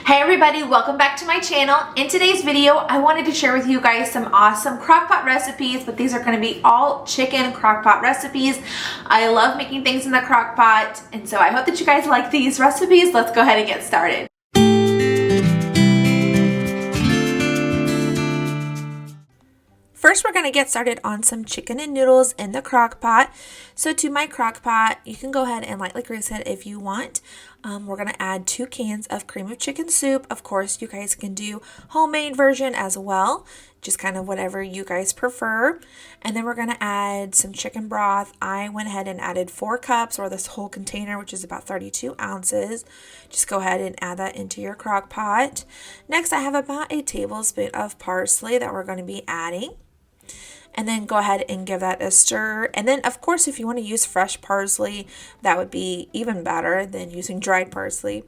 Hey everybody, welcome back to my channel. In today's video, I wanted to share with you guys some awesome crockpot recipes, but these are going to be all chicken crockpot recipes. I love making things in the crockpot, and so I hope that you guys like these recipes. Let's go ahead and get started. First, we're going to get started on some chicken and noodles in the crock pot. So to my crock pot, you can go ahead and lightly grease it if you want. We're going to add 2 cans of cream of chicken soup. Of course, you guys can do homemade version as well, just kind of whatever you guys prefer. And then we're going to add some chicken broth. I went ahead and added 4 cups, or this whole container, which is about 32 ounces. Just go ahead and add that into your crock pot. Next, I have about a tablespoon of parsley that we're going to be adding. And then go ahead and give that a stir. And then, of course, if you want to use fresh parsley, that would be even better than using dried parsley.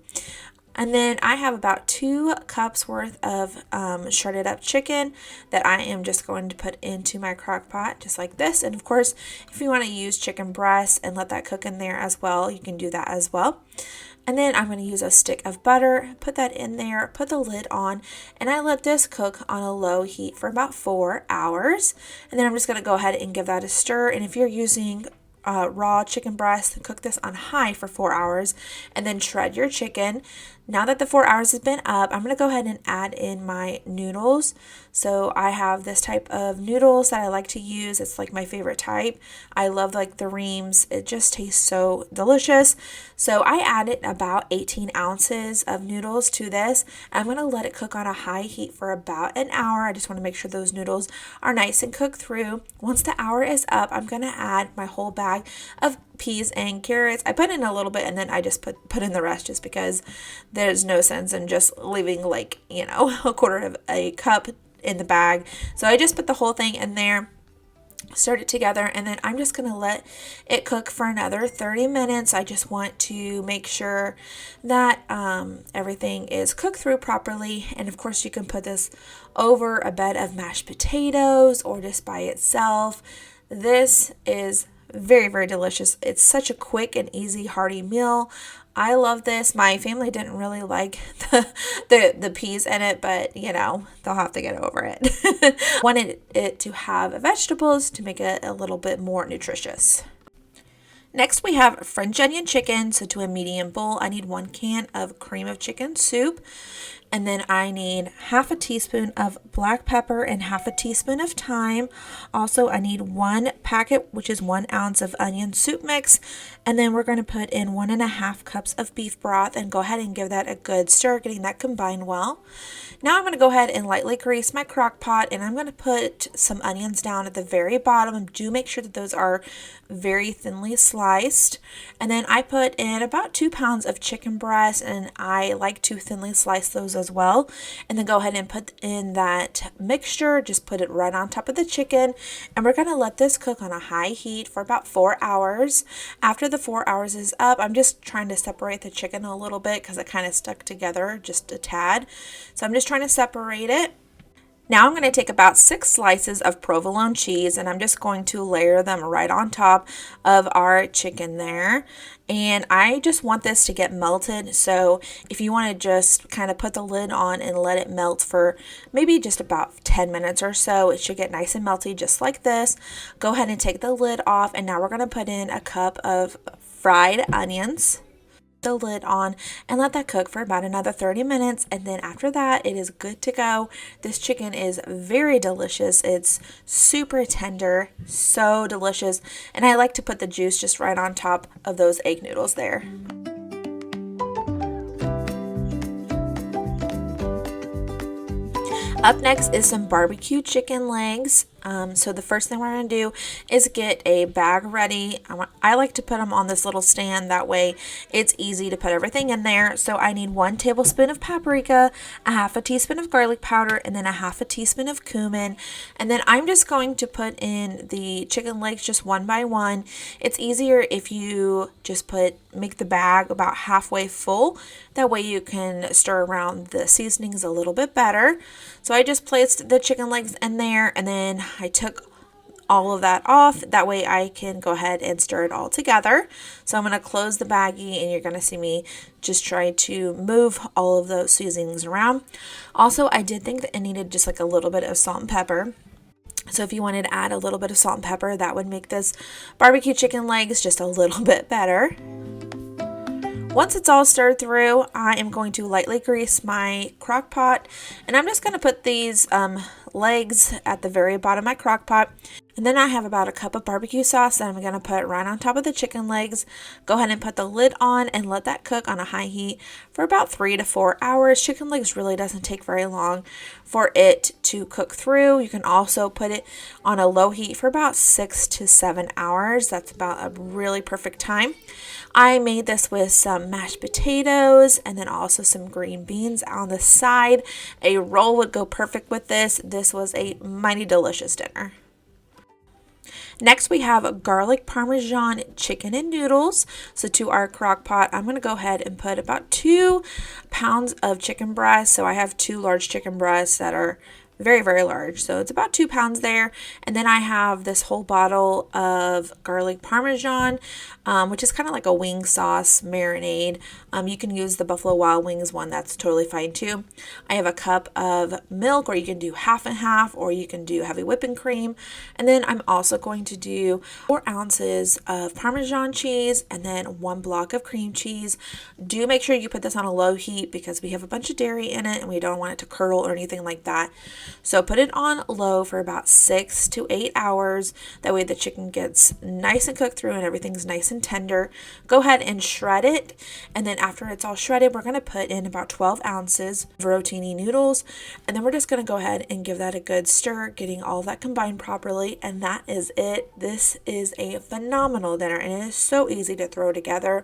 And then I have about 2 cups worth of shredded up chicken that I am just going to put into my crock pot, just like this. And of course, if you want to use chicken breast and let that cook in there as well, you can do that as well. And then I'm going to use a stick of butter, put that in there, put the lid on, and I let this cook on a low heat for about 4 hours. And then I'm just going to go ahead and give that a stir. And if you're using raw chicken breast, cook this on high for 4 hours and then shred your chicken. Now that the 4 hours has been up, I'm going to go ahead and add in my noodles. So I have this type of noodles that I like to use. It's like my favorite type. I love like the reams. It just tastes so delicious. So I added about 18 ounces of noodles to this. I'm going to let it cook on a high heat for about an hour. I just want to make sure those noodles are nice and cooked through. Once the hour is up, I'm going to add my whole bag of peas and carrots. I put in a little bit and then I just put in the rest just because there's no sense in just leaving like, a quarter of a cup in the bag. So I just put the whole thing in there, stirred it together, and then I'm just going to let it cook for another 30 minutes. I just want to make sure that everything is cooked through properly. And of course you can put this over a bed of mashed potatoes or just by itself. This is very, very delicious. It's such a quick and easy, hearty meal. I love this. My family didn't really like the peas in it, but they'll have to get over it. Wanted it to have vegetables to make it a little bit more nutritious. Next, we have French onion chicken. So to a medium bowl, I need 1 can of cream of chicken soup. And then I need half a teaspoon of black pepper and half a teaspoon of thyme. Also, I need 1 packet, which is 1 ounce of onion soup mix. And then we're going to put in 1.5 cups of beef broth and go ahead and give that a good stir, getting that combined well. Now I'm going to go ahead and lightly grease my crock pot, and I'm going to put some onions down at the very bottom. Do make sure that those are very thinly sliced. And then I put in about 2 pounds of chicken breast, and I like to thinly slice those as well. And then go ahead and put in that mixture, just put it right on top of the chicken, and we're going to let this cook on a high heat for about 4 hours. After the 4 hours is up, I'm just trying to separate the chicken a little bit because it kind of stuck together just a tad. So I'm just trying to separate it. Now I'm going to take about 6 slices of provolone cheese, and I'm just going to layer them right on top of our chicken there. And I just want this to get melted. So if you want to just kind of put the lid on and let it melt for maybe just about 10 minutes or so, it should get nice and melty just like this. Go ahead and take the lid off, and now we're going to put in a cup of fried onions. The lid on and let that cook for about another 30 minutes, and then after that it is good to go. This chicken is very delicious. It's super tender, so delicious, and I like to put the juice just right on top of those egg noodles there. Up next is some barbecue chicken legs. So the first thing we're going to do is get a bag ready. I like to put them on this little stand. That way it's easy to put everything in there. So I need 1 tablespoon of paprika, a half a teaspoon of garlic powder, and then a half a teaspoon of cumin. And then I'm just going to put in the chicken legs just one by one. It's easier if you just make the bag about halfway full. That way you can stir around the seasonings a little bit better. So I just placed the chicken legs in there, and then I took all of that off. That way I can go ahead and stir it all together. So I'm going to close the baggie, and you're going to see me just try to move all of those seasonings around. Also, I did think that it needed just like a little bit of salt and pepper. So if you wanted to add a little bit of salt and pepper, that would make this barbecue chicken legs just a little bit better. Once it's all stirred through, I am going to lightly grease my crock pot, and I'm just going to put these legs at the very bottom of my crock pot. And then I have about a cup of barbecue sauce that I'm going to put right on top of the chicken legs. Go ahead and put the lid on and let that cook on a high heat for about 3 to 4 hours. Chicken legs really doesn't take very long for it to cook through. You can also put it on a low heat for about 6 to 7 hours. That's about a really perfect time. I made this with some mashed potatoes and then also some green beans on the side. A roll would go perfect with this. This was a mighty delicious dinner. Next, we have garlic parmesan chicken and noodles. So to our crock pot, I'm going to go ahead and put about 2 pounds of chicken breast. So I have 2 large chicken breasts that are very, very large. So it's about 2 pounds there. And then I have this whole bottle of garlic parmesan, which is kind of like a wing sauce marinade. You can use the Buffalo Wild Wings one. That's totally fine too. I have a cup of milk, or you can do half and half, or you can do heavy whipping cream. And then I'm also going to do 4 ounces of Parmesan cheese and then 1 block of cream cheese. Do make sure you put this on a low heat because we have a bunch of dairy in it and we don't want it to curdle or anything like that. So put it on low for about 6 to 8 hours. That way the chicken gets nice and cooked through and everything's nice and tender. Go ahead and shred it. And then after it's all shredded, we're going to put in about 12 ounces of rotini noodles. And then we're just going to go ahead and give that a good stir, getting all of that combined properly. And that is it. This is a phenomenal dinner and it is so easy to throw together.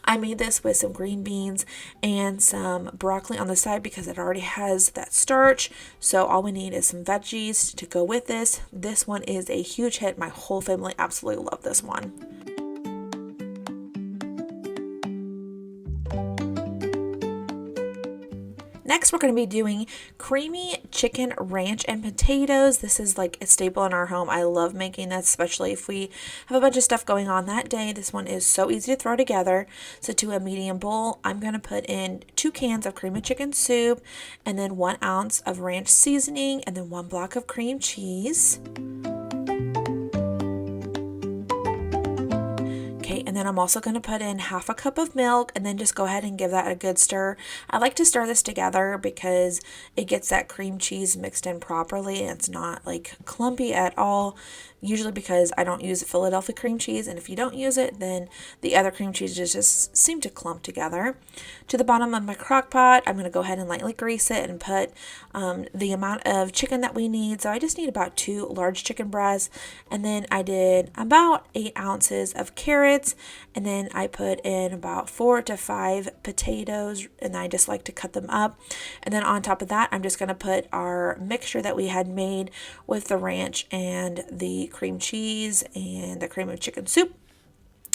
I made this with some green beans and some broccoli on the side because it already has that starch. So all we need is some veggies to go with this. This one is a huge hit. My whole family absolutely love this one. Next, we're going to be doing creamy chicken ranch and potatoes. This is like a staple in our home. I love making this, especially if we have a bunch of stuff going on that day. This one is so easy to throw together. So to a medium bowl, I'm going to put in 2 cans of cream of chicken soup and then 1 ounce of ranch seasoning and then 1 block of cream cheese. And then I'm also going to put in half a cup of milk and then just go ahead and give that a good stir. I like to stir this together because it gets that cream cheese mixed in properly and it's not like clumpy at all. Usually because I don't use Philadelphia cream cheese, and if you don't use it, then the other cream cheeses just seem to clump together. To the bottom of my crock pot, I'm going to go ahead and lightly grease it and put the amount of chicken that we need. So I just need about 2 large chicken breasts, and then I did about 8 ounces of carrots, and then I put in about 4 to 5 potatoes, and I just like to cut them up. And then on top of that, I'm just going to put our mixture that we had made with the ranch and the cream cheese and the cream of chicken soup.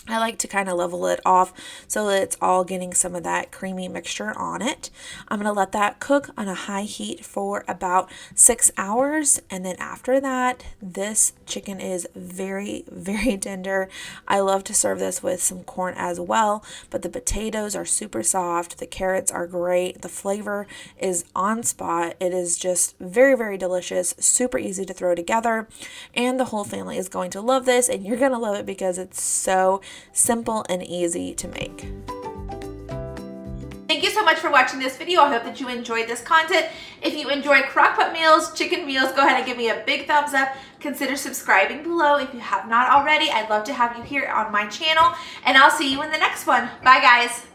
I like to kind of level it off so that it's all getting some of that creamy mixture on it. I'm going to let that cook on a high heat for about 6 hours. And then after that, this chicken is very, very tender. I love to serve this with some corn as well, but the potatoes are super soft. The carrots are great. The flavor is on spot. It is just very, very delicious, super easy to throw together. And the whole family is going to love this, and you're going to love it because it's so simple and easy to make. Thank you so much for watching this video. I hope that you enjoyed this content. If you enjoy crockpot meals, chicken meals, go ahead and give me a big thumbs up. Consider subscribing below if you have not already. I'd love to have you here on my channel, and I'll see you in the next one. Bye, guys.